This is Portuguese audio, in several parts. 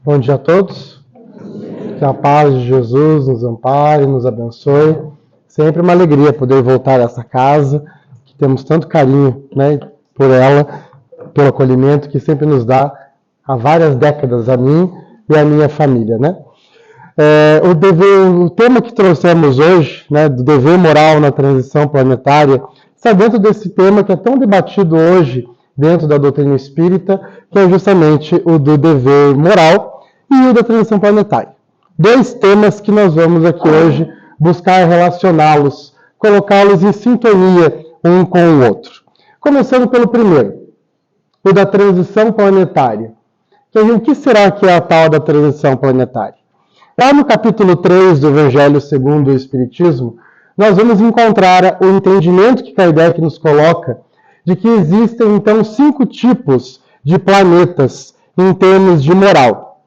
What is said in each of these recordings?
Bom dia a todos. Que a paz de Jesus nos ampare, nos abençoe. Sempre uma alegria poder voltar a essa casa, que temos tanto carinho, né, por ela, pelo acolhimento que sempre nos dá há várias décadas a mim e a minha família, né? O tema que trouxemos hoje, né, do dever moral na transição planetária, está dentro desse tema que é tão debatido hoje dentro da doutrina espírita, que é justamente o do dever moral e o da transição planetária. Dois temas que nós vamos aqui hoje buscar relacioná-los, colocá-los em sintonia um com o outro. Começando pelo primeiro, o da transição planetária. O que será que é a tal da transição planetária? Lá no capítulo 3 do Evangelho segundo o Espiritismo, nós vamos encontrar o entendimento que Kardec nos coloca de que existem, então, 5 tipos de planetas em termos de moral.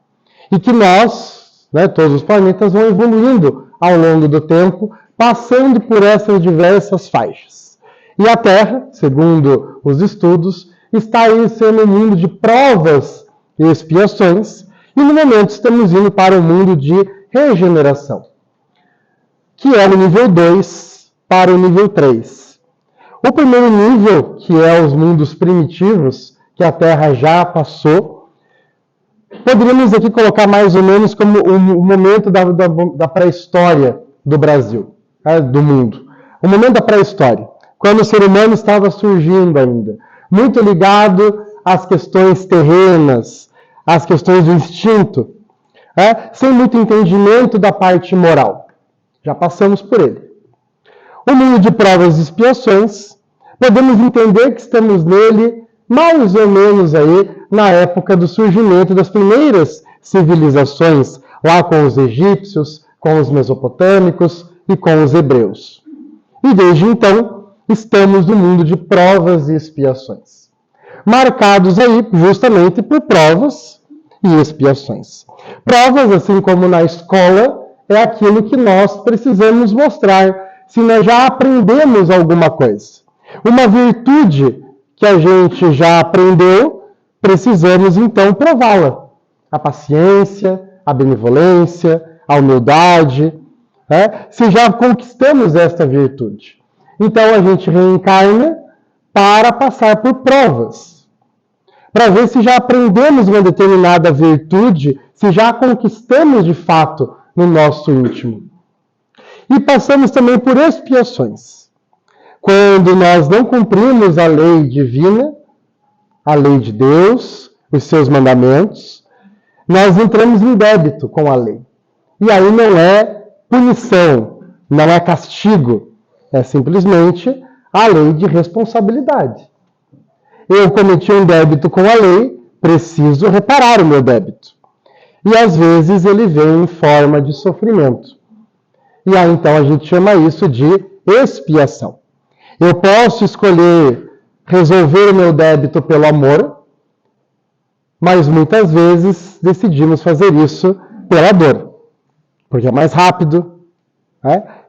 E que nós, todos os planetas, vão evoluindo ao longo do tempo, passando por essas diversas faixas. E a Terra, segundo os estudos, está aí sendo um mundo de provas e expiações, e no momento estamos indo para o mundo de regeneração, que é o nível 2 para o nível 3. O primeiro nível, que é os mundos primitivos, que a Terra já passou, poderíamos aqui colocar mais ou menos como o momento da pré-história do Brasil, do mundo. O momento da pré-história, quando o ser humano estava surgindo ainda, muito ligado às questões terrenas, às questões do instinto, sem muito entendimento da parte moral. Já passamos por ele. O mundo de provas e expiações, podemos entender que estamos nele mais ou menos aí na época do surgimento das primeiras civilizações, lá com os egípcios, com os mesopotâmicos e com os hebreus. E desde então, estamos no mundo de provas e expiações, marcados aí justamente por provas e expiações. Provas, assim como na escola, é aquilo que nós precisamos mostrar se nós já aprendemos alguma coisa. Uma virtude que a gente já aprendeu, precisamos então prová-la. A paciência, a benevolência, a humildade. Se já conquistamos esta virtude. Então a gente reencarna para passar por provas. Para ver se já aprendemos uma determinada virtude, se já conquistamos de fato no nosso íntimo. E passamos também por expiações. Quando nós não cumprimos a lei divina, a lei de Deus, os seus mandamentos, nós entramos em débito com a lei. E aí não é punição, não é castigo, é simplesmente a lei de responsabilidade. Eu cometi um débito com a lei, preciso reparar o meu débito. E às vezes ele vem em forma de sofrimento. E aí então a gente chama isso de expiação. Eu posso escolher resolver o meu débito pelo amor, mas muitas vezes decidimos fazer isso pela dor, porque é mais rápido,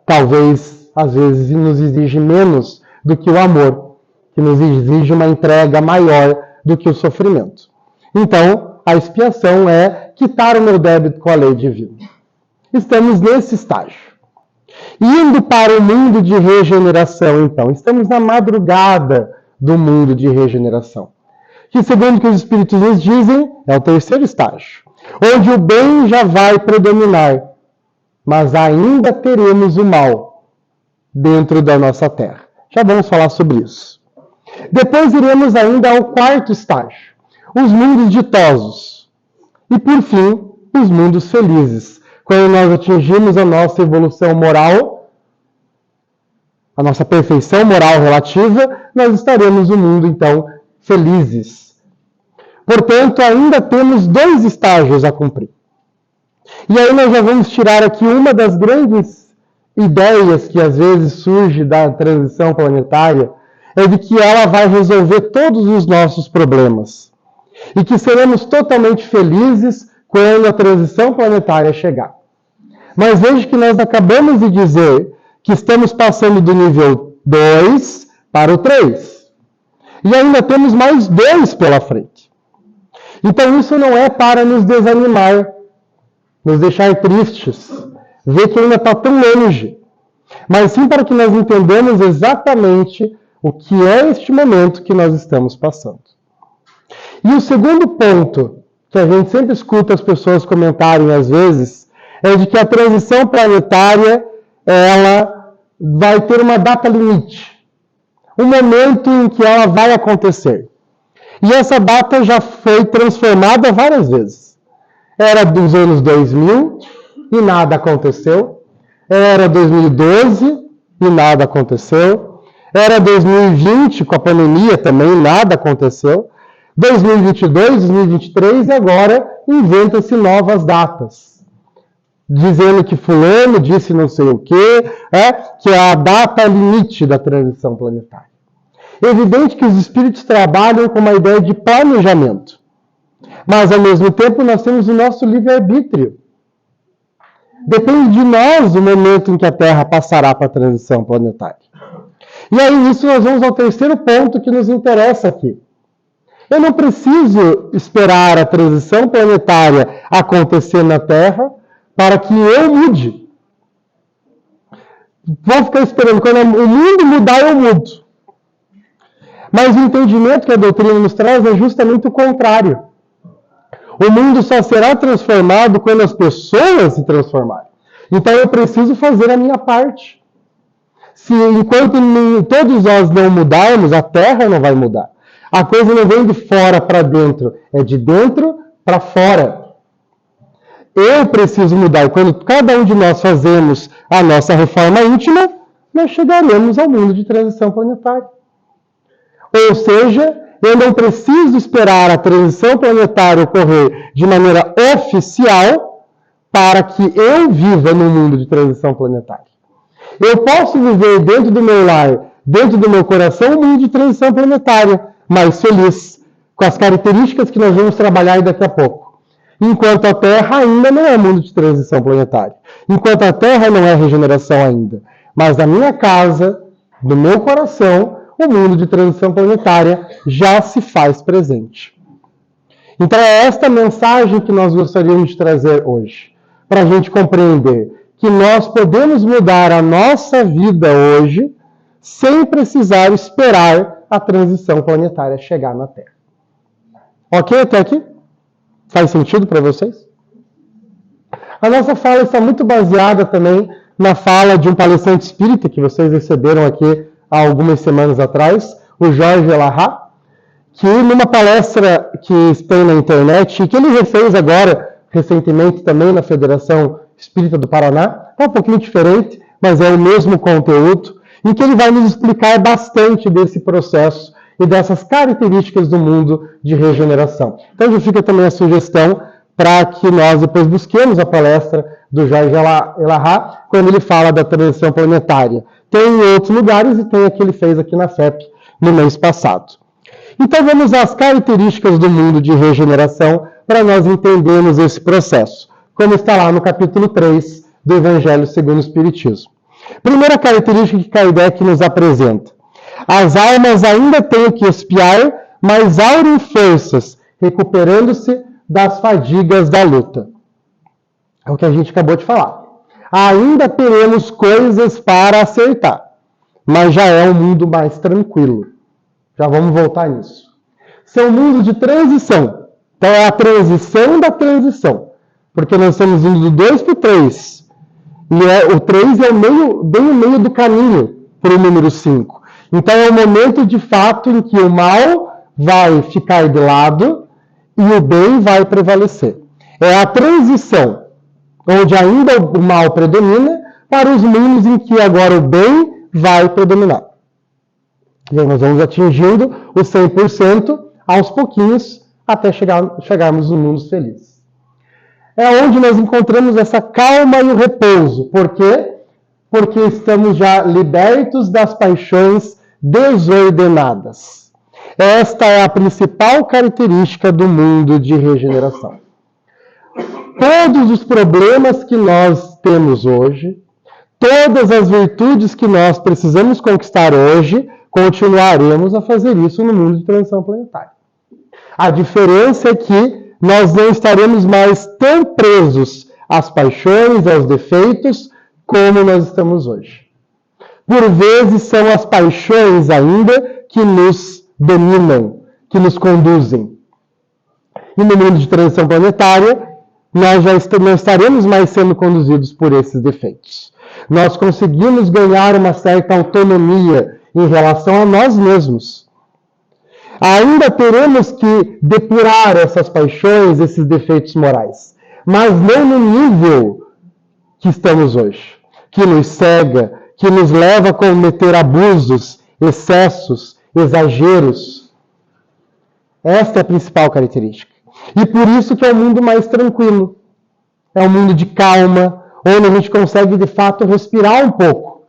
talvez às vezes nos exige menos do que o amor, que nos exige uma entrega maior do que o sofrimento. Então, a expiação é quitar o meu débito com a lei divina. Estamos nesse estágio. Indo para o mundo de regeneração, então. Estamos na madrugada do mundo de regeneração. Que, segundo o que os Espíritos nos dizem, é o terceiro estágio. Onde o bem já vai predominar, mas ainda teremos o mal dentro da nossa Terra. Já vamos falar sobre isso. Depois iremos ainda ao quarto estágio. Os mundos ditosos. E, por fim, os mundos felizes. Quando nós atingimos a nossa evolução moral, a nossa perfeição moral relativa, nós estaremos no mundo, então, felizes. Portanto, ainda temos 2 estágios a cumprir. E aí nós já vamos tirar aqui uma das grandes ideias que às vezes surge da transição planetária, é de que ela vai resolver todos os nossos problemas. E que seremos totalmente felizes quando a transição planetária chegar. Mas veja que nós acabamos de dizer que estamos passando do nível 2 para o 3. E ainda temos mais 2 pela frente. Então isso não é para nos desanimar, nos deixar tristes, ver que ainda está tão longe, mas sim para que nós entendamos exatamente o que é este momento que nós estamos passando. E o segundo ponto, que a gente sempre escuta as pessoas comentarem às vezes, é de que a transição planetária, ela vai ter uma data limite, um momento em que ela vai acontecer. E essa data já foi transformada várias vezes. Era dos anos 2000 e nada aconteceu. Era 2012 e nada aconteceu. Era 2020 com a pandemia também, nada aconteceu. 2022, 2023 e agora inventa-se novas datas. Dizendo que fulano disse não sei o quê, que é a data limite da transição planetária. É evidente que os espíritos trabalham com uma ideia de planejamento. Mas, ao mesmo tempo, nós temos o nosso livre-arbítrio. Depende de nós o momento em que a Terra passará para a transição planetária. E aí, nisso, nós vamos ao terceiro ponto que nos interessa aqui. Eu não preciso esperar a transição planetária acontecer na Terra para que eu mude. Vou ficar esperando. Quando o mundo mudar, eu mudo. Mas o entendimento que a doutrina nos traz é justamente o contrário. O mundo só será transformado quando as pessoas se transformarem. Então eu preciso fazer a minha parte. Se enquanto todos nós não mudarmos, a Terra não vai mudar. A coisa não vem de fora para dentro, é de dentro para fora. Eu preciso mudar. E quando cada um de nós fazemos a nossa reforma íntima, nós chegaremos ao mundo de transição planetária. Ou seja, eu não preciso esperar a transição planetária ocorrer de maneira oficial para que eu viva no mundo de transição planetária. Eu posso viver dentro do meu lar, dentro do meu coração, um mundo de transição planetária, mais feliz, com as características que nós vamos trabalhar daqui a pouco. Enquanto a Terra ainda não é mundo de transição planetária. Enquanto a Terra não é regeneração ainda. Mas na minha casa, no meu coração, o mundo de transição planetária já se faz presente. Então é esta mensagem que nós gostaríamos de trazer hoje, para a gente compreender que nós podemos mudar a nossa vida hoje sem precisar esperar a transição planetária chegar na Terra. Ok até aqui? Faz sentido para vocês? A nossa fala está muito baseada também na fala de um palestrante espírita que vocês receberam aqui há algumas semanas atrás, o Jorge Elahá, que numa palestra que tem na internet, e que ele refez agora, recentemente também na Federação Espírita do Paraná, é um pouquinho diferente, mas é o mesmo conteúdo, em que ele vai nos explicar bastante desse processo e dessas características do mundo de regeneração. Então já fica também a sugestão para que nós depois busquemos a palestra do Jorge Elahá, quando ele fala da transição planetária. Tem em outros lugares e tem a que ele fez aqui na FEP no mês passado. Então vamos às características do mundo de regeneração para nós entendermos esse processo, como está lá no capítulo 3 do Evangelho segundo o Espiritismo. Primeira característica que Kardec nos apresenta. As almas ainda têm que expiar, mas aurem forças, recuperando-se das fadigas da luta. É o que a gente acabou de falar. Ainda teremos coisas para acertar, mas já é um mundo mais tranquilo. Já vamos voltar nisso. São mundos de transição. Então é a transição da transição. Porque nós estamos indo do 2 para o 3. E o 3 é bem o meio do caminho para o número 5. Então é o momento de fato em que o mal vai ficar de lado e o bem vai prevalecer. É a transição, onde ainda o mal predomina, para os mundos em que agora o bem vai predominar. E aí nós vamos atingindo o 100% aos pouquinhos, até chegarmos no mundo feliz. É onde nós encontramos essa calma e o repouso. Por quê? Porque estamos já libertos das paixões desordenadas. Esta é a principal característica do mundo de regeneração. Todos os problemas que nós temos hoje, todas as virtudes que nós precisamos conquistar hoje, continuaremos a fazer isso no mundo de transição planetária. A diferença é que nós não estaremos mais tão presos às paixões, aos defeitos, como nós estamos hoje. Por vezes são as paixões ainda que nos dominam, que nos conduzem. E no mundo de transição planetária, nós já não estaremos mais sendo conduzidos por esses defeitos. Nós conseguimos ganhar uma certa autonomia em relação a nós mesmos. Ainda teremos que depurar essas paixões, esses defeitos morais, mas não no nível que estamos hoje, que nos cega, que nos leva a cometer abusos, excessos, exageros. Esta é a principal característica. E por isso que é um mundo mais tranquilo. É um mundo de calma, onde a gente consegue de fato respirar um pouco.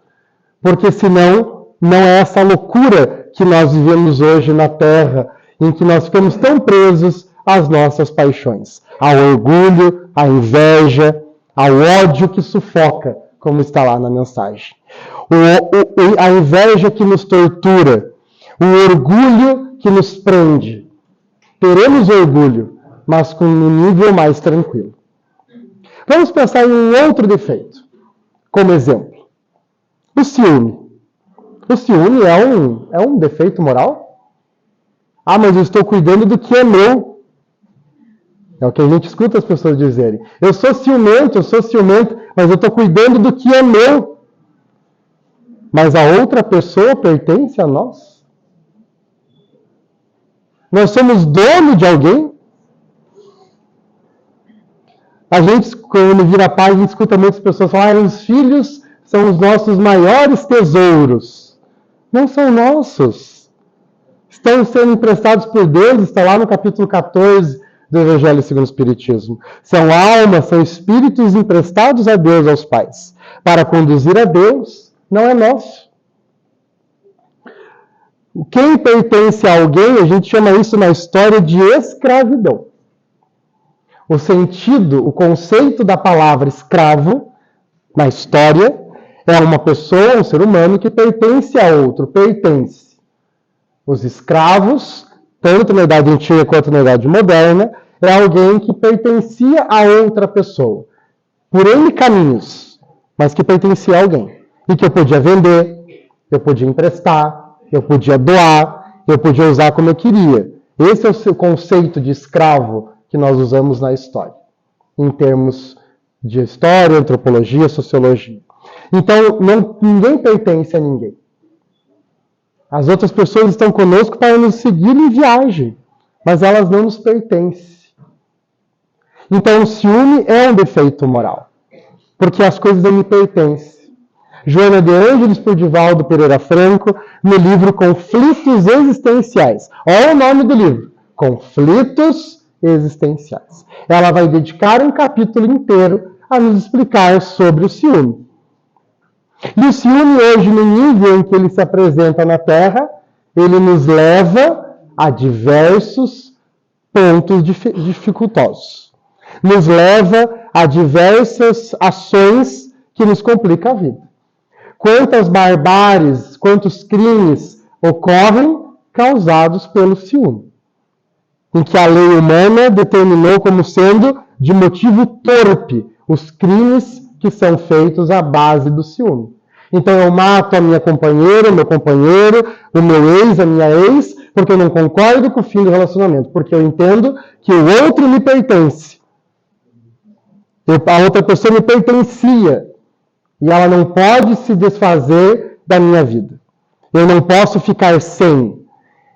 Porque senão, não é essa loucura que nós vivemos hoje na Terra, em que nós ficamos tão presos às nossas paixões, ao orgulho, à inveja, ao ódio que sufoca, como está lá na mensagem. A inveja que nos tortura, o orgulho que nos prende. Teremos orgulho, mas com um nível mais tranquilo. Vamos pensar em um outro defeito, como exemplo. O ciúme. O ciúme é um defeito moral? Ah, mas eu estou cuidando do que é meu. É o que a gente escuta as pessoas dizerem. Eu sou ciumento, mas eu estou cuidando do que é meu. Mas a outra pessoa pertence a nós? Nós somos dono de alguém? A gente, quando vira pai, a gente escuta muitas pessoas falarem: os filhos são os nossos maiores tesouros. Não são nossos. Estão sendo emprestados por Deus, está lá no capítulo 14 do Evangelho segundo o Espiritismo. São almas, são espíritos emprestados a Deus, aos pais. Para conduzir a Deus, não é nosso. Quem pertence a alguém, a gente chama isso na história de escravidão. O sentido, o conceito da palavra escravo, na história, é uma pessoa, um ser humano que pertence a outro, pertence. Os escravos, tanto na Idade Antiga quanto na Idade Moderna, é alguém que pertencia a outra pessoa, por N caminhos, mas que pertencia a alguém. E que eu podia vender, eu podia emprestar, eu podia doar, eu podia usar como eu queria. Esse é o conceito de escravo que nós usamos na história, em termos de história, antropologia, sociologia. Então, ninguém pertence a ninguém. As outras pessoas estão conosco para nos seguir em viagem, mas elas não nos pertencem. Então, o ciúme é um defeito moral, porque as coisas não me pertencem. Joana de Ângeles por Divaldo Pereira Franco, no livro Conflitos Existenciais. Olha o nome do livro, Conflitos Existenciais. Ela vai dedicar um capítulo inteiro a nos explicar sobre o ciúme. E o ciúme hoje, no nível em que ele se apresenta na Terra, ele nos leva a diversos pontos dificultosos. Nos leva a diversas ações que nos complicam a vida. Quantas barbáries, quantos crimes ocorrem causados pelo ciúme, em que a lei humana determinou como sendo de motivo torpe os crimes que são feitos à base do ciúme. Então eu mato a minha companheira, o meu companheiro, o meu ex, a minha ex, porque eu não concordo com o fim do relacionamento, porque eu entendo que o outro me pertence. A outra pessoa me pertencia. E ela não pode se desfazer da minha vida. Eu não posso ficar sem.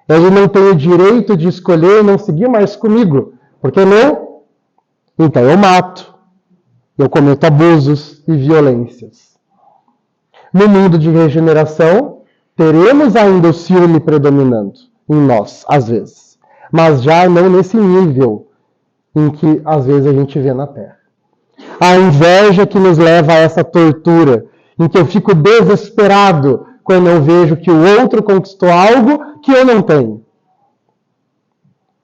Ele não tem o direito de escolher não seguir mais comigo. Por que não? Então eu mato. Eu cometo abusos e violências. No mundo de regeneração, teremos ainda o ciúme predominando em nós, às vezes. Mas já não nesse nível em que, às vezes, a gente vê na Terra. A inveja que nos leva a essa tortura, em que eu fico desesperado quando eu vejo que o outro conquistou algo que eu não tenho.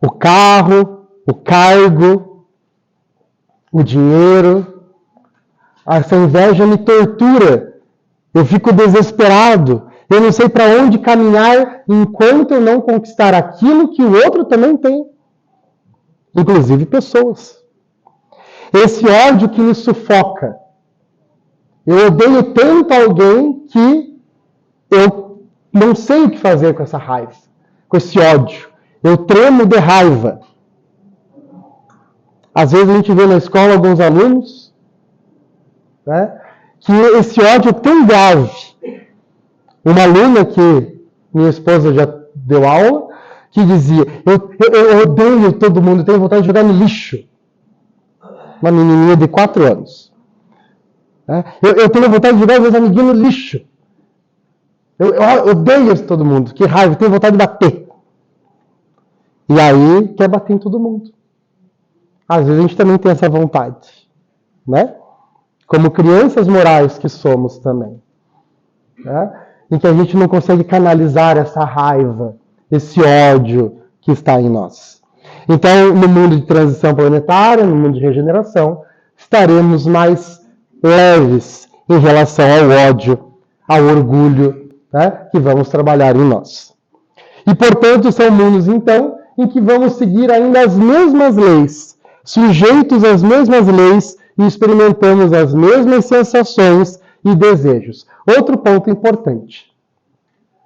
O carro, o cargo, o dinheiro. Essa inveja me tortura. Eu fico desesperado. Eu não sei para onde caminhar enquanto eu não conquistar aquilo que o outro também tem. inclusive pessoas. Esse ódio que nos sufoca. Eu odeio tanto alguém que eu não sei o que fazer com essa raiva, com esse ódio. Eu tremo de raiva. Às vezes a gente vê na escola alguns alunos, né, que esse ódio é tão grave. Uma aluna que minha esposa já deu aula, que dizia, eu odeio todo mundo, tenho vontade de jogar no lixo. Uma menininha de 4 anos. Eu tenho vontade de jogar meus amiguinhos no lixo. Eu odeio todo mundo, que raiva, tenho vontade de bater. E aí quer bater em todo mundo. Às vezes a gente também tem essa vontade, né? Como crianças morais que somos também. Né? Em que a gente não consegue canalizar essa raiva, esse ódio que está em nós. Então, no mundo de transição planetária, no mundo de regeneração, estaremos mais leves em relação ao ódio, ao orgulho, né, que vamos trabalhar em nós. E, portanto, são mundos, então, em que vamos seguir ainda as mesmas leis, sujeitos às mesmas leis e experimentamos as mesmas sensações e desejos. Outro ponto importante.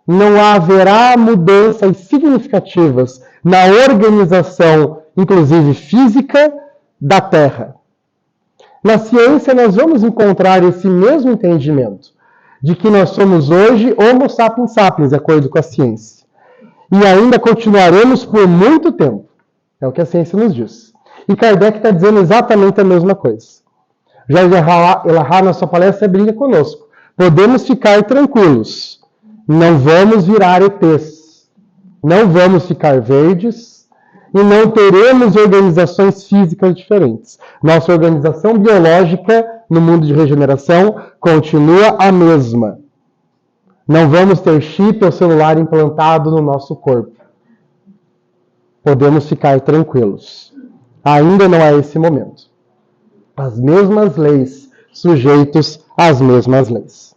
Não haverá mudanças significativas na organização, inclusive física, da Terra. Na ciência, nós vamos encontrar esse mesmo entendimento de que nós somos hoje Homo sapiens sapiens, de acordo com a ciência. E ainda continuaremos por muito tempo. É o que a ciência nos diz. E Kardec está dizendo exatamente a mesma coisa. Jorge Elahá, na sua palestra, brinca conosco. Podemos ficar tranquilos. Não vamos virar ETs. Não vamos ficar verdes. E não teremos organizações físicas diferentes. Nossa organização biológica no mundo de regeneração continua a mesma. Não vamos ter chip ou celular implantado no nosso corpo. Podemos ficar tranquilos. Ainda não é esse momento. As mesmas leis, sujeitos às mesmas leis.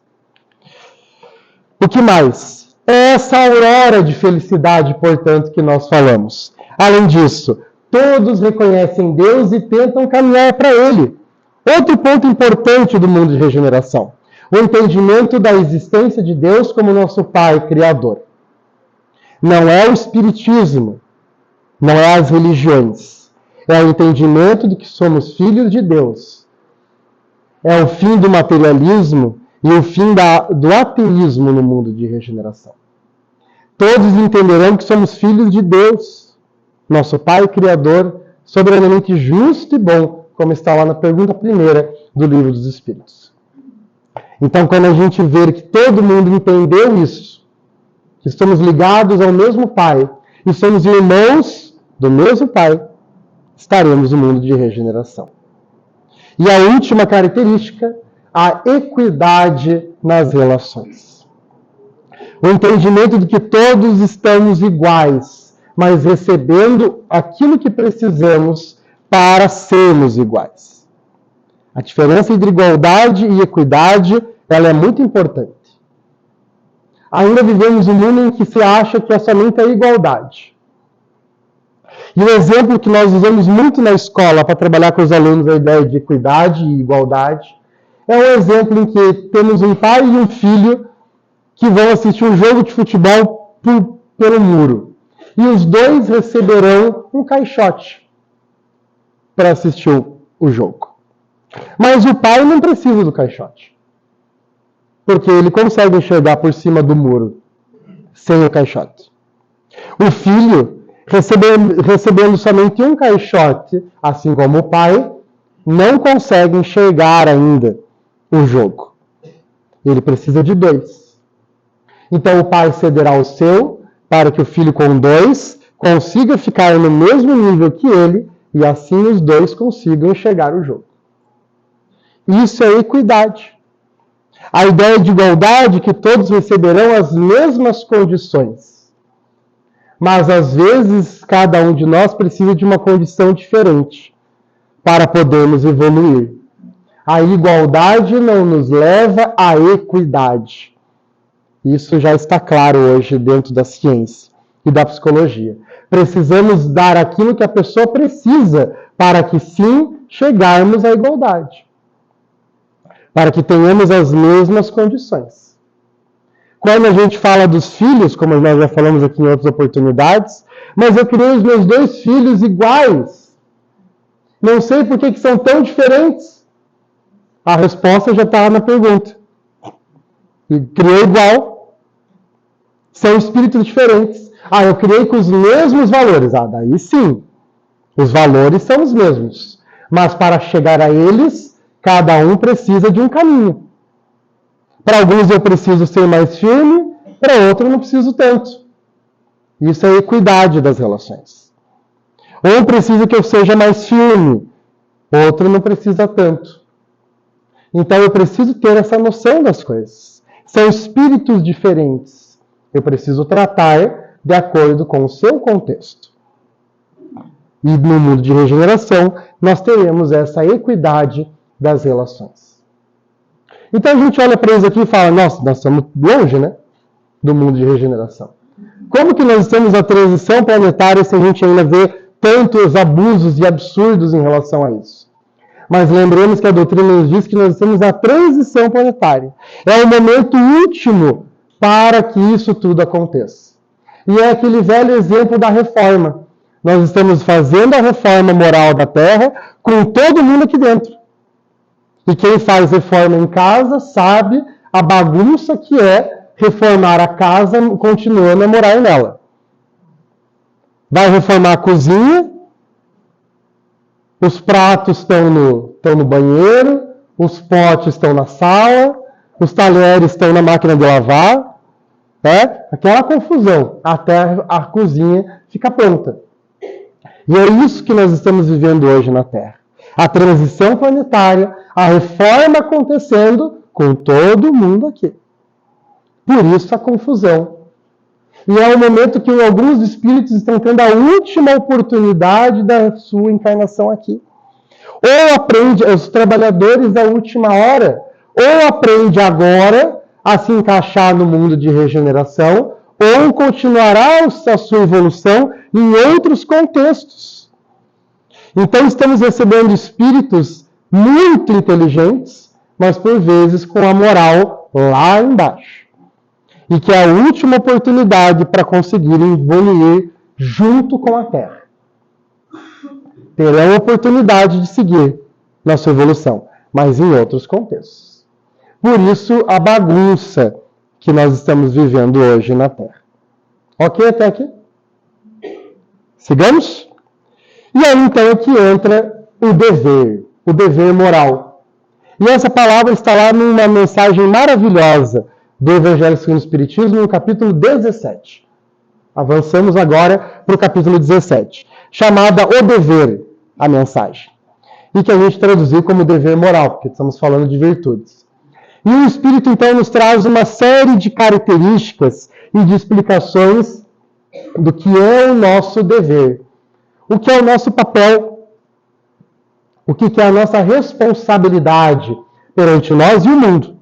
O que mais? É essa aurora de felicidade, portanto, que nós falamos. Além disso, todos reconhecem Deus e tentam caminhar para Ele. Outro ponto importante do mundo de regeneração. O entendimento da existência de Deus como nosso Pai Criador. Não é o Espiritismo, não é as religiões. É o entendimento de que somos filhos de Deus. É o fim do materialismo e o fim do ateísmo no mundo de regeneração. Todos entenderão que somos filhos de Deus, nosso Pai Criador, soberanamente justo e bom, como está lá na pergunta primeira do Livro dos Espíritos. Então, quando a gente vê que todo mundo entendeu isso, que estamos ligados ao mesmo Pai e somos irmãos do mesmo Pai, estaremos no mundo de regeneração. E a última característica, a equidade nas relações. O entendimento de que todos estamos iguais, mas recebendo aquilo que precisamos para sermos iguais. A diferença entre igualdade e equidade, ela é muito importante. Ainda vivemos um mundo em que se acha que é somente a igualdade. E o exemplo que nós usamos muito na escola para trabalhar com os alunos a ideia de equidade e igualdade é um exemplo em que temos um pai e um filho que vão assistir um jogo de futebol pelo muro. E os dois receberão um caixote para assistir o jogo. Mas o pai não precisa do caixote, porque ele consegue enxergar por cima do muro sem o caixote. O filho, recebendo somente um caixote, assim como o pai, não consegue enxergar ainda o jogo. Ele precisa de 2. Então o pai cederá o seu para que o filho com 2 consiga ficar no mesmo nível que ele e assim os 2 consigam enxergar o jogo. Isso é equidade. A ideia de igualdade é que todos receberão as mesmas condições. Mas às vezes cada um de nós precisa de uma condição diferente para podermos evoluir. A igualdade não nos leva à equidade. Isso já está claro hoje dentro da ciência e da psicologia. Precisamos dar aquilo que a pessoa precisa para que sim chegarmos à igualdade. Para que tenhamos as mesmas condições. Quando a gente fala dos filhos, como nós já falamos aqui em outras oportunidades, mas eu criei os meus 2 filhos iguais. Não sei por que são tão diferentes. A resposta já está na pergunta. Criei igual. São espíritos diferentes. Eu criei com os mesmos valores. Daí sim. Os valores são os mesmos. Mas para chegar a eles, cada um precisa de um caminho. Para alguns eu preciso ser mais firme, para outros eu não preciso tanto. Isso é a equidade das relações. Um precisa que eu seja mais firme, outro não precisa tanto. Então eu preciso ter essa noção das coisas. São espíritos diferentes. Eu preciso tratar de acordo com o seu contexto. E no mundo de regeneração, nós teremos essa equidade das relações. Então a gente olha para eles aqui e fala, nossa, nós estamos longe, né? Do mundo de regeneração. Como que nós estamos na transição planetária se a gente ainda vê tantos abusos e absurdos em relação a isso? Mas lembremos que a doutrina nos diz que nós estamos na transição planetária. É o momento último para que isso tudo aconteça. E é aquele velho exemplo da reforma. Nós estamos fazendo a reforma moral da Terra com todo mundo aqui dentro. E quem faz reforma em casa sabe a bagunça que é reformar a casa continuando a morar nela. Vai reformar a cozinha, os pratos estão no banheiro, os potes estão na sala, os talheres estão na máquina de lavar, aquela confusão, até a cozinha fica pronta. E é isso que nós estamos vivendo hoje na Terra. A transição planetária, a reforma acontecendo com todo mundo aqui. Por isso a confusão. E é o momento que alguns espíritos estão tendo a última oportunidade da sua encarnação aqui. Ou aprende, os trabalhadores da última hora, ou aprende agora a se encaixar no mundo de regeneração, ou continuará a sua evolução em outros contextos. Então estamos recebendo espíritos muito inteligentes, mas por vezes com a moral lá embaixo. E que é a última oportunidade para conseguirem evoluir junto com a Terra. Terão a oportunidade de seguir na sua evolução, mas em outros contextos. Por isso, a bagunça que nós estamos vivendo hoje na Terra. Ok até aqui? Sigamos? E aí, então, é que entra o dever moral. E essa palavra está lá numa mensagem maravilhosa do Evangelho segundo o Espiritismo, no capítulo 17. Avançamos agora para o capítulo 17, chamada O Dever, a mensagem. E que a gente traduziu como dever moral, porque estamos falando de virtudes. E o Espírito, então, nos traz uma série de características e de explicações do que é o nosso dever. O que é o nosso papel, o que é a nossa responsabilidade perante nós e o mundo.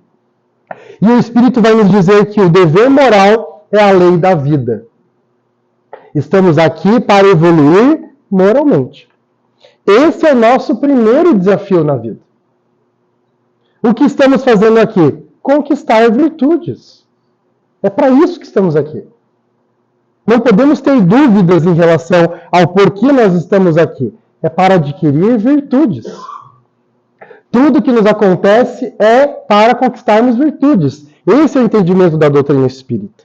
E o Espírito vai nos dizer que o dever moral é a lei da vida. Estamos aqui para evoluir moralmente. Esse é o nosso primeiro desafio na vida. O que estamos fazendo aqui? Conquistar virtudes. É para isso que estamos aqui. Não podemos ter dúvidas em relação ao porquê nós estamos aqui. É para adquirir virtudes. Tudo que nos acontece é para conquistarmos virtudes. Esse é o entendimento da doutrina espírita.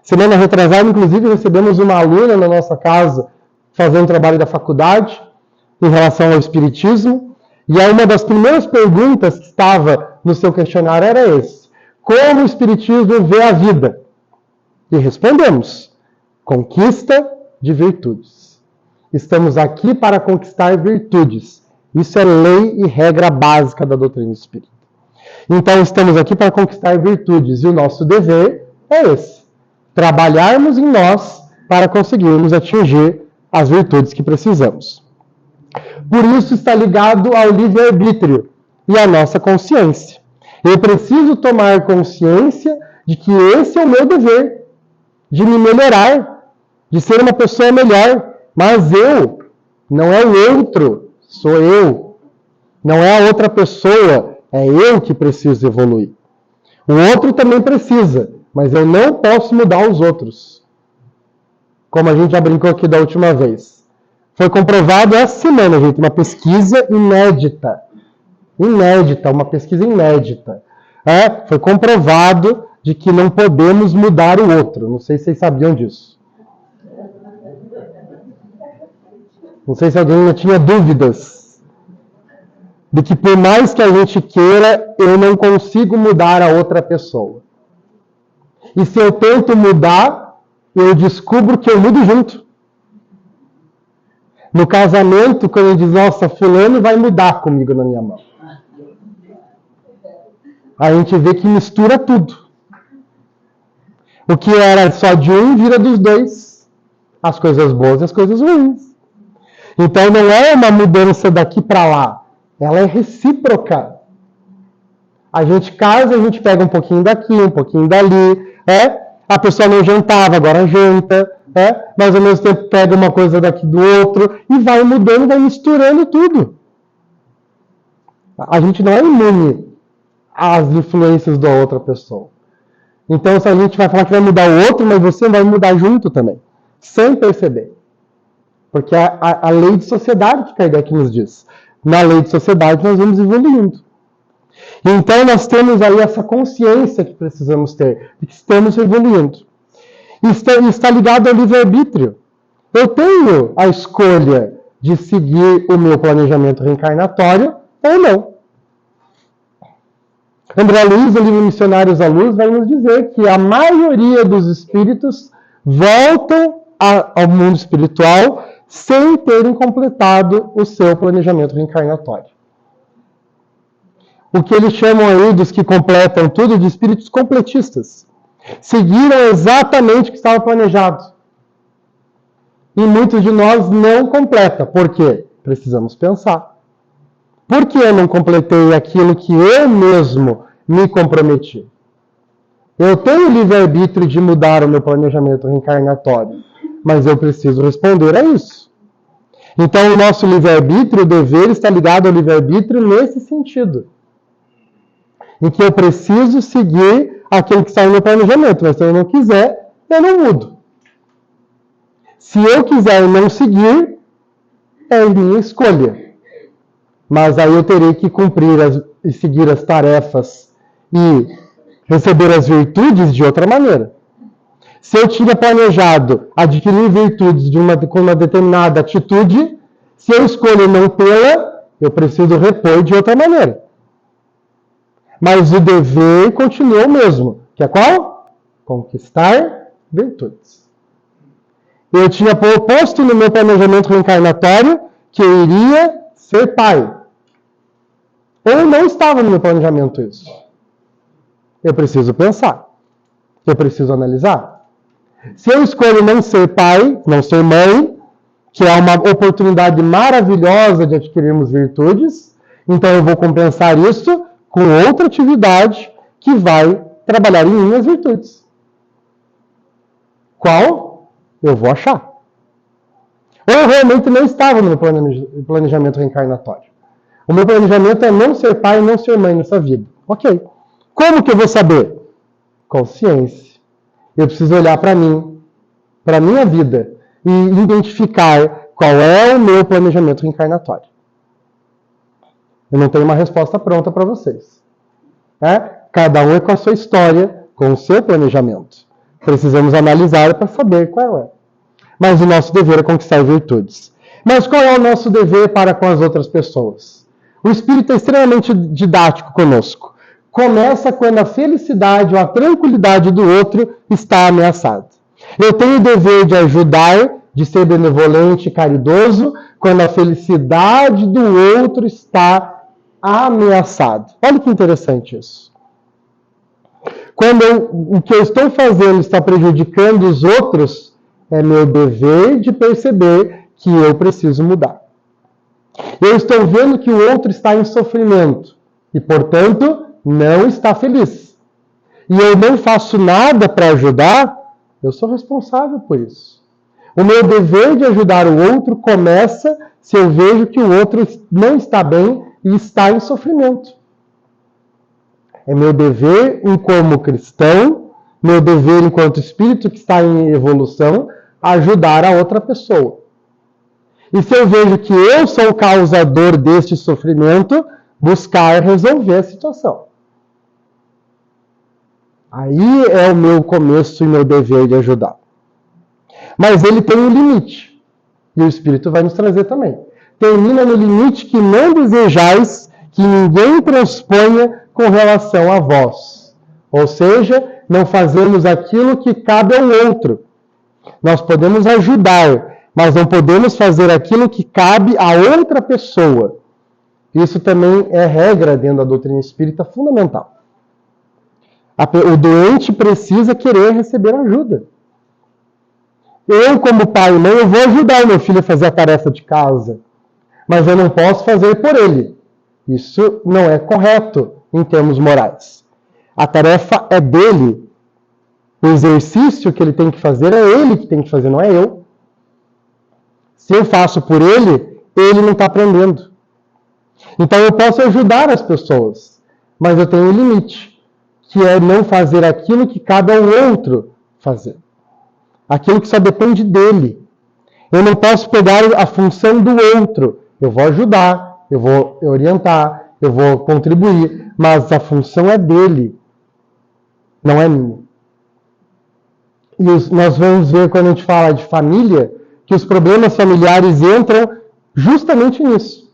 Semana retrasada, inclusive, recebemos uma aluna na nossa casa fazendo trabalho da faculdade em relação ao espiritismo. E aí uma das primeiras perguntas que estava no seu questionário era esse: como o espiritismo vê a vida? E respondemos: conquista de virtudes. Estamos aqui para conquistar virtudes. Isso é lei e regra básica da doutrina espírita. Então estamos aqui para conquistar virtudes. E o nosso dever é esse: trabalharmos em nós para conseguirmos atingir as virtudes que precisamos. Por isso está ligado ao livre-arbítrio e à nossa consciência. Eu preciso tomar consciência de que esse é o meu dever, de me melhorar, de ser uma pessoa melhor. Mas eu, não é o outro, sou eu. Não é a outra pessoa, é eu que preciso evoluir. O outro também precisa, mas eu não posso mudar os outros. Como a gente já brincou aqui da última vez. Foi comprovado essa semana, gente, uma pesquisa inédita. Uma pesquisa inédita. Foi comprovado de que não podemos mudar o outro. Não sei se vocês sabiam disso. Não sei se alguém tinha dúvidas de que por mais que a gente queira, eu não consigo mudar a outra pessoa. E se eu tento mudar, eu descubro que eu mudo junto. No casamento, quando ele diz, nossa, fulano vai mudar comigo na minha mão. A gente vê que mistura tudo. O que era só de um vira dos dois. As coisas boas e as coisas ruins. Então não é uma mudança daqui para lá. Ela é recíproca. A gente casa, a gente pega um pouquinho daqui, um pouquinho dali. A pessoa não jantava, agora janta. Mas ao mesmo tempo pega uma coisa daqui do outro e vai mudando, vai misturando tudo. A gente não é imune às influências da outra pessoa. Então, se a gente vai falar que vai mudar o outro, mas você vai mudar junto também, sem perceber. Porque a lei de sociedade que Kardec nos diz. Na lei de sociedade nós vamos evoluindo. Então nós temos aí essa consciência que precisamos ter, de que estamos evoluindo. E está ligado ao livre-arbítrio. Eu tenho a escolha de seguir o meu planejamento reencarnatório ou não. André Luiz, no livro Missionários à Luz, vai nos dizer que a maioria dos espíritos voltam ao mundo espiritual sem terem completado o seu planejamento reencarnatório. O que eles chamam aí dos que completam tudo de espíritos completistas. Seguiram exatamente o que estava planejado. E muitos de nós não completam. Por quê? Precisamos pensar. Por que eu não completei aquilo que eu mesmo me comprometi? Eu tenho livre-arbítrio de mudar o meu planejamento reencarnatório, mas eu preciso responder a isso. Então, o nosso livre-arbítrio, o dever, está ligado ao livre-arbítrio nesse sentido. Em que eu preciso seguir aquilo que está no meu planejamento, mas se eu não quiser, eu não mudo. Se eu quiser não seguir, é minha escolha. Mas aí eu terei que cumprir e seguir as tarefas e receber as virtudes de outra maneira. Se eu tinha planejado adquirir virtudes com uma determinada atitude, se eu escolho não tê-la, eu preciso repor de outra maneira. Mas o dever continua o mesmo, que é qual? Conquistar virtudes. Eu tinha proposto no meu planejamento reencarnatório que eu iria ser pai. Ou não estava no meu planejamento isso. Eu preciso pensar. Eu preciso analisar. Se eu escolho não ser pai, não ser mãe, que é uma oportunidade maravilhosa de adquirirmos virtudes, então eu vou compensar isso com outra atividade que vai trabalhar em minhas virtudes. Qual? Eu vou achar. Ou eu realmente não estava no meu planejamento reencarnatório. O meu planejamento é não ser pai e não ser mãe nessa vida. Ok. Como que eu vou saber? Consciência. Eu preciso olhar para mim, para a minha vida, e identificar qual é o meu planejamento reencarnatório. Eu não tenho uma resposta pronta para vocês. Cada um é com a sua história, com o seu planejamento. Precisamos analisar para saber qual é. Mas o nosso dever é conquistar virtudes. Mas qual é o nosso dever para com as outras pessoas? O Espírito é extremamente didático conosco. Começa quando a felicidade ou a tranquilidade do outro está ameaçada. Eu tenho o dever de ajudar, de ser benevolente e caridoso, quando a felicidade do outro está ameaçada. Olha que interessante isso. Quando o que eu estou fazendo está prejudicando os outros, é meu dever de perceber que eu preciso mudar. Eu estou vendo que o outro está em sofrimento e, portanto, não está feliz. E eu não faço nada para ajudar, eu sou responsável por isso. O meu dever de ajudar o outro começa se eu vejo que o outro não está bem e está em sofrimento. É meu dever, como cristão, meu dever enquanto espírito que está em evolução, ajudar a outra pessoa. E se eu vejo que eu sou o causador deste sofrimento, buscar resolver a situação. Aí é o meu começo e meu dever de ajudar. Mas ele tem um limite. E o Espírito vai nos trazer também. Termina no limite que não desejais que ninguém transponha com relação a vós. Ou seja, não fazemos aquilo que cabe ao outro. Nós podemos ajudar, mas não podemos fazer aquilo que cabe a outra pessoa. Isso também é regra dentro da doutrina espírita fundamental. O doente precisa querer receber ajuda. Eu, como pai e mãe, eu vou ajudar o meu filho a fazer a tarefa de casa, mas eu não posso fazer por ele. Isso não é correto em termos morais. A tarefa é dele. O exercício que ele tem que fazer é ele que tem que fazer, não é eu. Se eu faço por ele, ele não está aprendendo. Então eu posso ajudar as pessoas, mas eu tenho um limite, que é não fazer aquilo que cabe ao outro fazer. Aquilo que só depende dele. Eu não posso pegar a função do outro. Eu vou ajudar, eu vou orientar, eu vou contribuir, mas a função é dele, não é minha. E nós vamos ver, quando a gente fala de família, que os problemas familiares entram justamente nisso.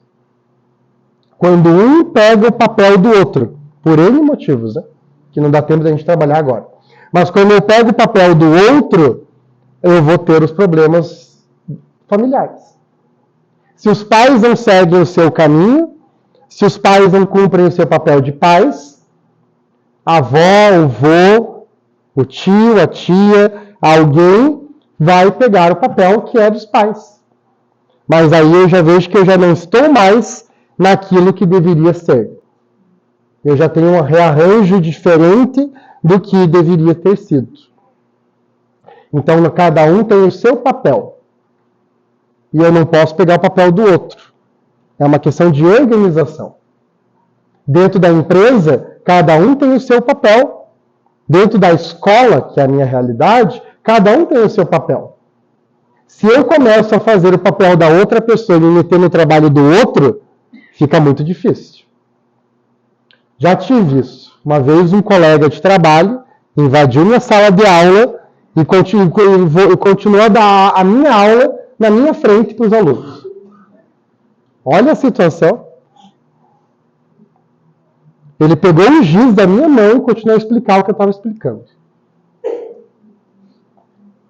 Quando um pega o papel do outro, por N motivos, né? Que não dá tempo da gente trabalhar agora. Mas quando eu pego o papel do outro, eu vou ter os problemas familiares. Se os pais não seguem o seu caminho, se os pais não cumprem o seu papel de pais, a avó, o vô, o tio, a tia, alguém vai pegar o papel que é dos pais. Mas aí eu já vejo que eu já não estou mais naquilo que deveria ser. Eu já tenho um rearranjo diferente do que deveria ter sido. Então, cada um tem o seu papel. E eu não posso pegar o papel do outro. É uma questão de organização. Dentro da empresa, cada um tem o seu papel. Dentro da escola, que é a minha realidade, cada um tem o seu papel. Se eu começo a fazer o papel da outra pessoa e me meter no trabalho do outro, fica muito difícil. Já tive isso. Uma vez um colega de trabalho invadiu minha sala de aula e continuou a dar a minha aula na minha frente para os alunos. Olha a situação. Ele pegou o giz da minha mão e continuou a explicar o que eu estava explicando.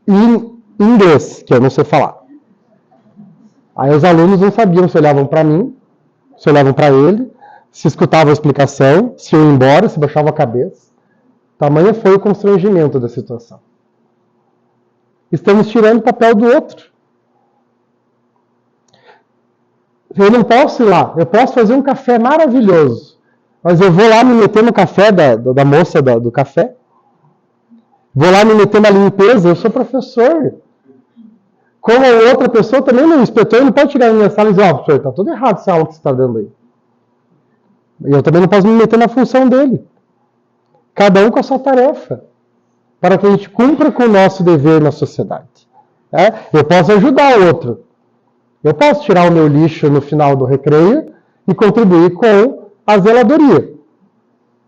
Em inglês, que eu não sei falar. Aí os alunos não sabiam se olhavam para mim, se olhavam para ele, se escutavam a explicação, se iam embora, se baixavam a cabeça. Tamanho foi o constrangimento da situação. Estamos tirando o papel do outro. Eu não posso ir lá. Eu posso fazer um café maravilhoso, mas eu vou lá me meter no café da moça do café. Vou lá me meter na limpeza. Eu sou professor. Como a outra pessoa também não, o inspetor não pode chegar na minha sala e dizer, professor, está tudo errado essa aula que você está dando aí. E eu também não posso me meter na função dele. Cada um com a sua tarefa. Para que a gente cumpra com o nosso dever na sociedade. Eu posso ajudar o outro. Eu posso tirar o meu lixo no final do recreio e contribuir com a zeladoria.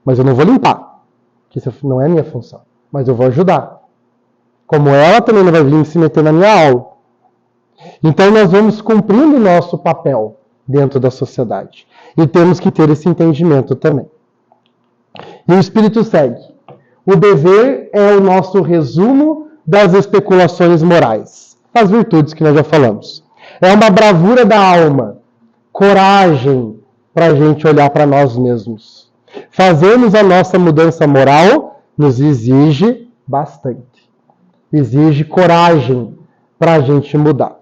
Mas eu não vou limpar. Que isso não é a minha função. Mas eu vou ajudar. Como ela também não vai vir se meter na minha aula. Então nós vamos cumprindo o nosso papel dentro da sociedade. E temos que ter esse entendimento também. E o Espírito segue. O dever é o nosso resumo das especulações morais. As virtudes que nós já falamos. É uma bravura da alma. Coragem para a gente olhar para nós mesmos. Fazermos a nossa mudança moral nos exige bastante. Exige coragem para a gente mudar.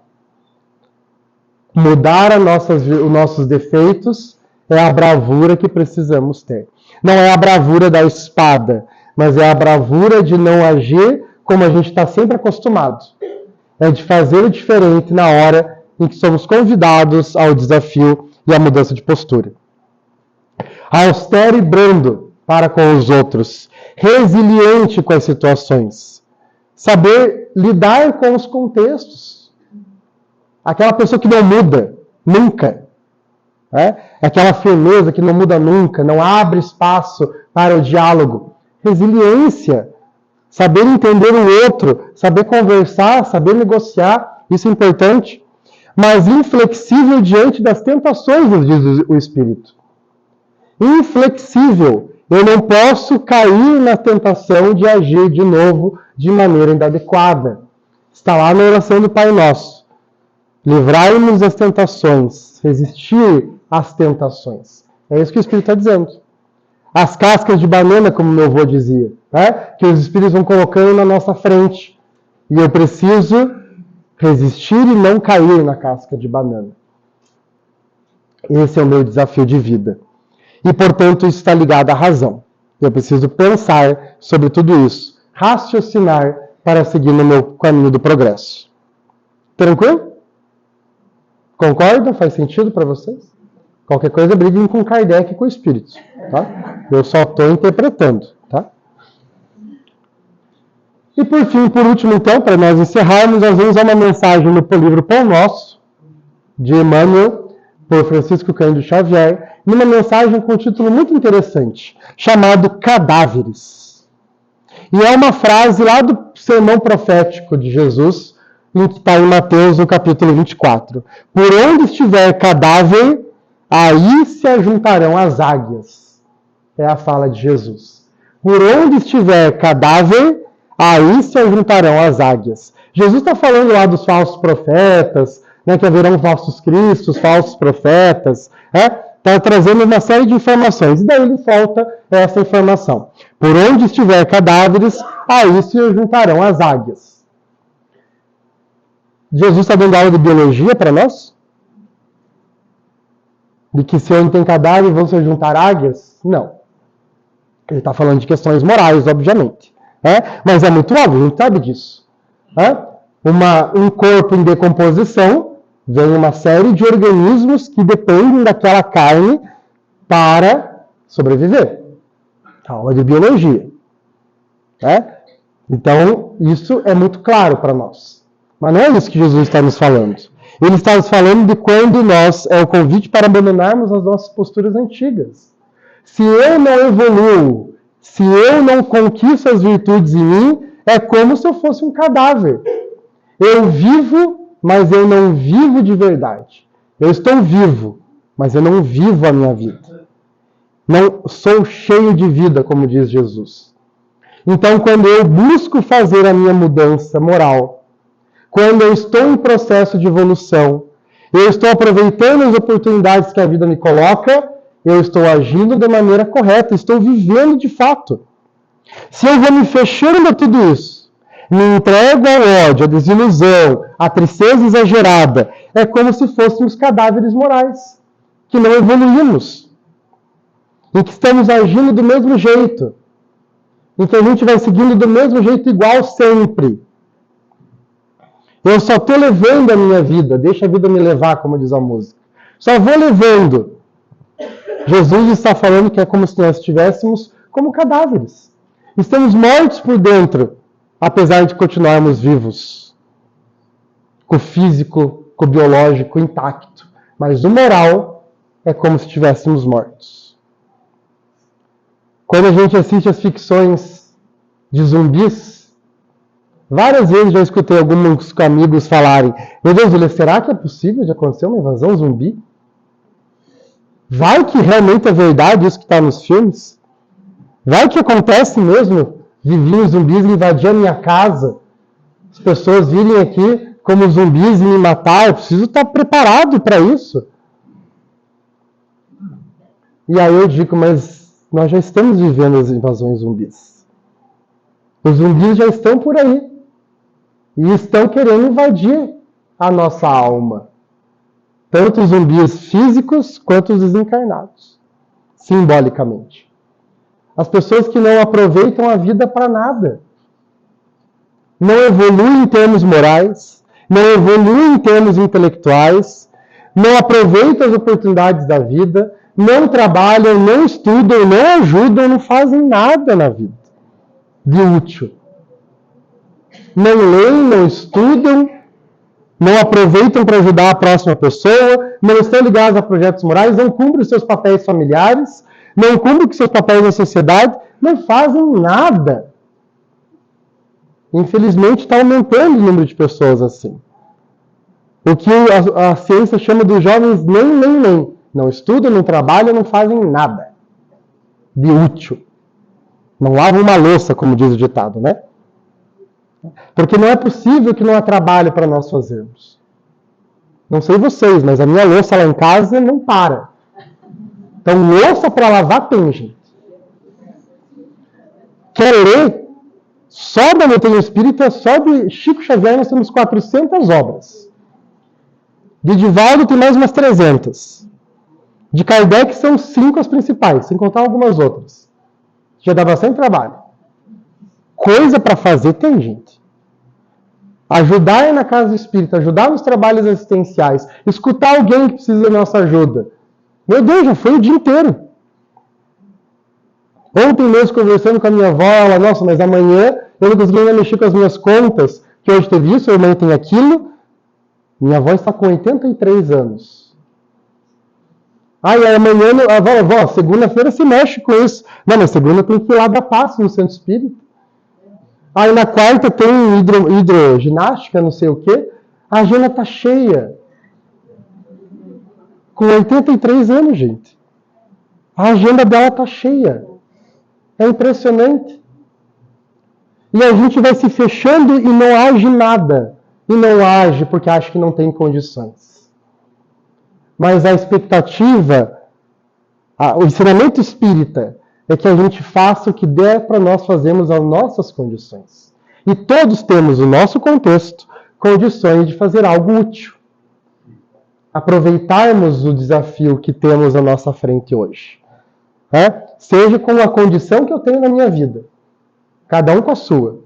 Mudar os nossos defeitos é a bravura que precisamos ter. Não é a bravura da espada, mas é a bravura de não agir como a gente está sempre acostumado. é de fazer o diferente na hora em que somos convidados ao desafio e à mudança de postura. Austero e brando para com os outros, resiliente com as situações, saber lidar com os contextos. Aquela pessoa que não muda nunca, aquela firmeza que não muda nunca, não abre espaço para o diálogo. Resiliência, saber entender o outro, saber conversar, saber negociar, isso é importante. Mas inflexível diante das tentações, nos diz o Espírito. Inflexível. Eu não posso cair na tentação de agir de novo de maneira inadequada. Está lá na oração do Pai Nosso. Livrai-nos das tentações, resistir às tentações. É isso que o Espírito está dizendo. As cascas de banana, como meu avô dizia, que os Espíritos vão colocando na nossa frente. E eu preciso resistir e não cair na casca de banana. Esse é o meu desafio de vida. E, portanto, isso está ligado à razão. Eu preciso pensar sobre tudo isso, raciocinar para seguir no meu caminho do progresso. Tranquilo? Concordam? Faz sentido para vocês? Qualquer coisa, briguem com Kardec e com o Espírito. Tá? Eu só estou interpretando. Tá? E por fim, por último, então, para nós encerrarmos, nós vamos a uma mensagem no livro Pão Nosso, de Emmanuel, por Francisco Cândido Xavier, numa mensagem com um título muito interessante, chamado Cadáveres. E é uma frase lá do sermão profético de Jesus, que está em Mateus, no capítulo 24. Por onde estiver cadáver, aí se ajuntarão as águias. É a fala de Jesus. Por onde estiver cadáver, aí se ajuntarão as águias. Jesus está falando lá dos falsos profetas, que haverão falsos cristos, falsos profetas. Está trazendo uma série de informações. E daí ele solta essa informação. Por onde estiver cadáveres, aí se juntarão as águias. Jesus está dando aula de biologia para nós? De que se onde tem cadáver vão se juntar águias? Não. Ele está falando de questões morais, obviamente. Mas é muito óbvio, a gente sabe disso. Um corpo em decomposição, vem uma série de organismos que dependem daquela carne para sobreviver. Aula de biologia. Então, isso é muito claro para nós. Mas não é isso que Jesus está nos falando. Ele está nos falando de quando é o convite para abandonarmos as nossas posturas antigas. Se eu não evoluo, se eu não conquisto as virtudes em mim, é como se eu fosse um cadáver. Eu vivo, mas eu não vivo de verdade. Eu estou vivo, mas eu não vivo a minha vida. Não sou cheio de vida, como diz Jesus. Então, quando eu busco fazer a minha mudança moral, quando eu estou em processo de evolução, eu estou aproveitando as oportunidades que a vida me coloca, eu estou agindo de maneira correta, estou vivendo de fato. Se eu vou me fechando a tudo isso, me entrego ao ódio, à desilusão, à tristeza exagerada, é como se fôssemos cadáveres morais, que não evoluímos, em que estamos agindo do mesmo jeito, em que a gente vai seguindo do mesmo jeito igual sempre. Eu só estou levando a minha vida, deixa a vida me levar, como diz a música. Só vou levando. Jesus está falando que é como se nós estivéssemos como cadáveres. Estamos mortos por dentro, apesar de continuarmos vivos. Com o físico, com o biológico intacto. Mas o moral é como se estivéssemos mortos. Quando a gente assiste as ficções de zumbis, várias vezes já escutei alguns amigos falarem: meu Deus, será que é possível de acontecer uma invasão zumbi? Vai que realmente é verdade isso que está nos filmes? Vai que acontece mesmo vivinhos zumbis invadir a minha casa? As pessoas virem aqui como zumbis e me matar? Eu preciso estar preparado para isso. E aí eu digo, mas nós já estamos vivendo as invasões zumbis. Os zumbis já estão por aí. E estão querendo invadir a nossa alma. Tanto os zumbis físicos quanto os desencarnados. Simbolicamente. As pessoas que não aproveitam a vida para nada. Não evoluem em termos morais. não evoluem em termos intelectuais, não aproveitam as oportunidades da vida, não trabalham, não estudam, não ajudam, não fazem nada na vida de útil. Não leem, não estudam, não aproveitam para ajudar a próxima pessoa, não estão ligados a projetos morais, não cumprem os seus papéis familiares, não cumprem os seus papéis na sociedade, não fazem nada. Infelizmente, está aumentando o número de pessoas assim. O que a ciência chama dos jovens nem. Não estudam, não trabalham, não fazem nada de útil. Não lavam uma louça, como diz o ditado, né? Porque não é possível que não há trabalho para nós fazermos. Não sei vocês, mas a minha louça lá em casa não para. Então, louça para lavar tem, gente. Quer ler? Só da Doutrina Espírita, só de Chico Xavier, nós temos 400 obras. De Divaldo tem mais umas 300. De Kardec são 5 as principais, sem contar algumas outras. Já dá bastante trabalho. Coisa para fazer tem, gente. Ajudar na casa espírita, ajudar nos trabalhos assistenciais, escutar alguém que precisa da nossa ajuda. Meu Deus, já foi o dia inteiro. Ontem mesmo, conversando com a minha avó, ela, nossa, mas amanhã eu não consegui ainda mexer com as minhas contas, que hoje teve isso, amanhã tem aquilo. Minha avó está com 83 anos. Aí amanhã, a avó, segunda-feira se mexe com isso. Não, mas segunda tem que ir lá dar passo no centro espírita. Aí na quarta tem hidroginástica, não sei o quê. A agenda está cheia. Com 83 anos, gente. A agenda dela está cheia. É impressionante. E a gente vai se fechando e não age nada. E não age porque acha que não tem condições. Mas a expectativa, o ensinamento espírita, é que a gente faça o que der para nós fazermos as nossas condições. E todos temos, no nosso contexto, condições de fazer algo útil. Aproveitarmos o desafio que temos à nossa frente hoje. Seja com a condição que eu tenho na minha vida. Cada um com a sua.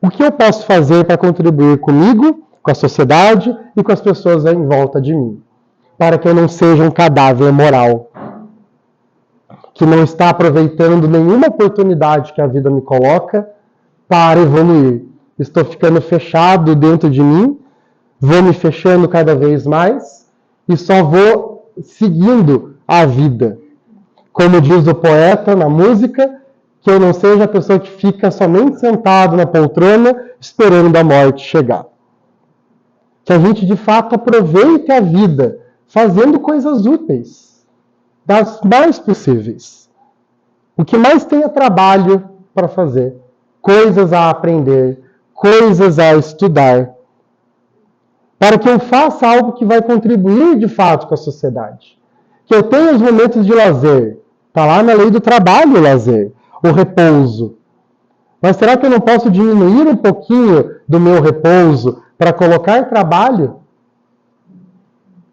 O que eu posso fazer para contribuir comigo, com a sociedade e com as pessoas em volta de mim? Para que eu não seja um cadáver moral, que não está aproveitando nenhuma oportunidade que a vida me coloca para evoluir. Estou ficando fechado dentro de mim, vou me fechando cada vez mais e só vou seguindo a vida. Como diz o poeta na música, que eu não seja a pessoa que fica somente sentado na poltrona esperando a morte chegar. Que a gente de fato aproveite a vida fazendo coisas úteis, das mais possíveis. O que mais tem é trabalho para fazer, coisas a aprender, coisas a estudar, para que eu faça algo que vai contribuir de fato com a sociedade. Que eu tenha os momentos de lazer, está lá na lei do trabalho o lazer, o repouso. Mas será que eu não posso diminuir um pouquinho do meu repouso para colocar trabalho?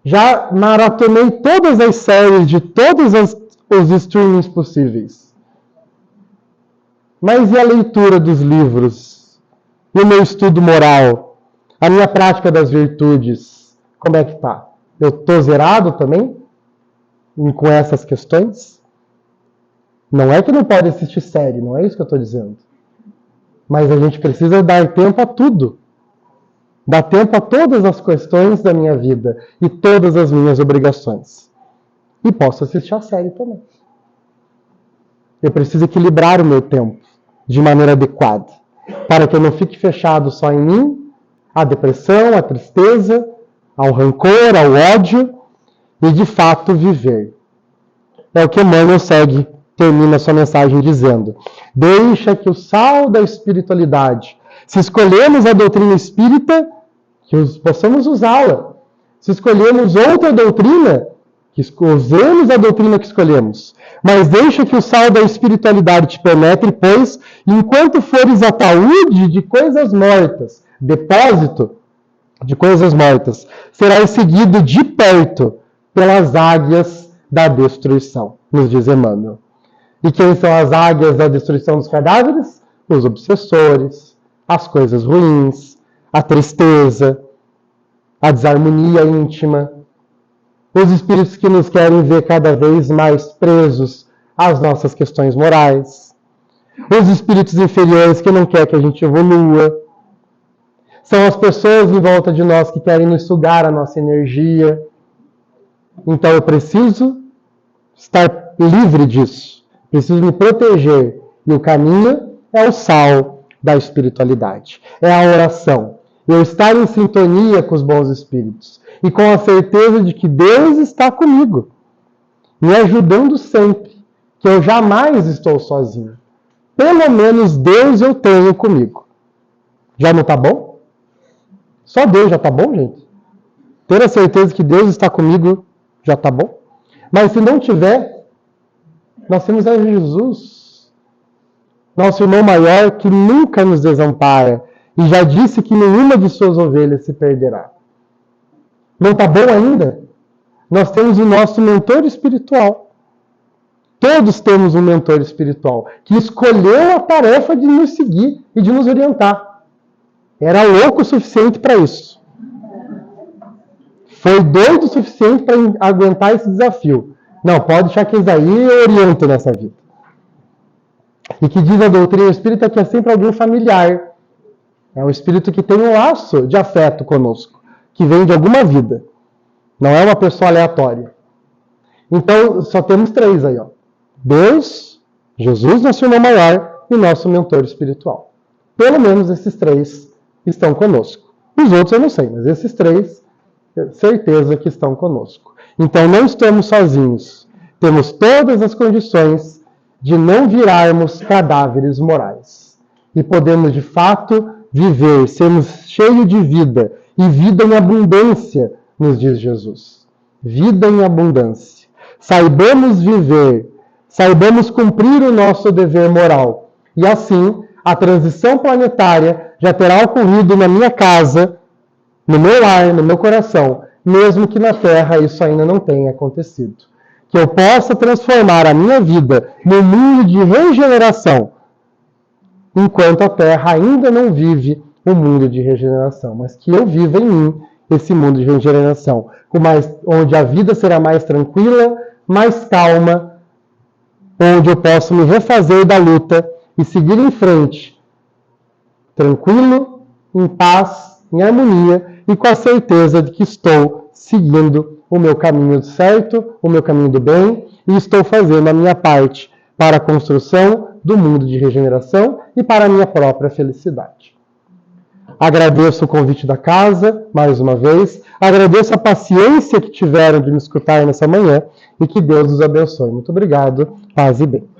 Já maratonei todas as séries de todos os streamings possíveis. Mas e a leitura dos livros? E o meu estudo moral? A minha prática das virtudes? Como é que está? Eu estou zerado também? Com essas questões? Não é que não pode assistir série, não é isso que eu estou dizendo. Mas a gente precisa dar tempo a tudo. Dar tempo a todas as questões da minha vida e todas as minhas obrigações. E posso assistir a série também. Eu preciso equilibrar o meu tempo de maneira adequada, para que eu não fique fechado só em mim, a depressão, a tristeza, ao rancor, ao ódio, e de fato viver. É o que Emmanuel termina sua mensagem dizendo: deixa que o sal da espiritualidade, se escolhermos a doutrina espírita, que possamos usá-la. Se escolhermos outra doutrina, que usemos a doutrina que escolhemos. Mas deixa que o sal da espiritualidade te penetre, pois, enquanto fores ataúde de coisas mortas, depósito de coisas mortas, serás seguido de perto pelas águias da destruição, nos diz Emmanuel. E quem são as águias da destruição dos cadáveres? Os obsessores, as coisas ruins, a tristeza, a desarmonia íntima, os espíritos que nos querem ver cada vez mais presos às nossas questões morais, os espíritos inferiores que não querem que a gente evolua, são as pessoas em volta de nós que querem nos sugar a nossa energia. Então eu preciso estar livre disso, preciso me proteger. E o caminho é o sal da espiritualidade, é a oração. Eu estar em sintonia com os bons espíritos e com a certeza de que Deus está comigo, me ajudando sempre, que eu jamais estou sozinho. Pelo menos Deus eu tenho comigo. Já não está bom? Só Deus já está bom, gente? Ter a certeza que Deus está comigo já está bom? Mas se não tiver, nós temos a Jesus, nosso irmão maior, que nunca nos desampara e já disse que nenhuma de suas ovelhas se perderá. Não está bom ainda? Nós temos o nosso mentor espiritual. Todos temos um mentor espiritual que escolheu a tarefa de nos seguir e de nos orientar. Era louco o suficiente para isso. Foi doido o suficiente para aguentar esse desafio. Não, pode deixar que isso aí eu oriento nessa vida. E que diz a doutrina espírita que é sempre alguém familiar. É um espírito que tem um laço de afeto conosco, que vem de alguma vida. Não é uma pessoa aleatória. Então, só temos três aí, ó. Deus, Jesus, nosso irmão maior, e nosso mentor espiritual. Pelo menos esses três estão conosco. Os outros eu não sei, mas esses três, certeza que estão conosco. Então não estamos sozinhos. Temos todas as condições de não virarmos cadáveres morais. E podemos, de fato, viver, sermos cheios de vida. E vida em abundância, nos diz Jesus. Vida em abundância. Saibamos viver, saibamos cumprir o nosso dever moral. E assim, a transição planetária já terá ocorrido na minha casa, no meu lar, no meu coração, mesmo que na Terra isso ainda não tenha acontecido. Que eu possa transformar a minha vida num mundo de regeneração, enquanto a Terra ainda não vive um mundo de regeneração, mas que eu viva em mim esse mundo de regeneração, onde a vida será mais tranquila, mais calma, onde eu posso me refazer da luta e seguir em frente, tranquilo, em paz, em harmonia e com a certeza de que estou seguindo o meu caminho certo, o meu caminho do bem e estou fazendo a minha parte para a construção do mundo de regeneração e para a minha própria felicidade. Agradeço o convite da casa, mais uma vez. Agradeço a paciência que tiveram de me escutar nessa manhã e que Deus os abençoe. Muito obrigado. Paz e bem.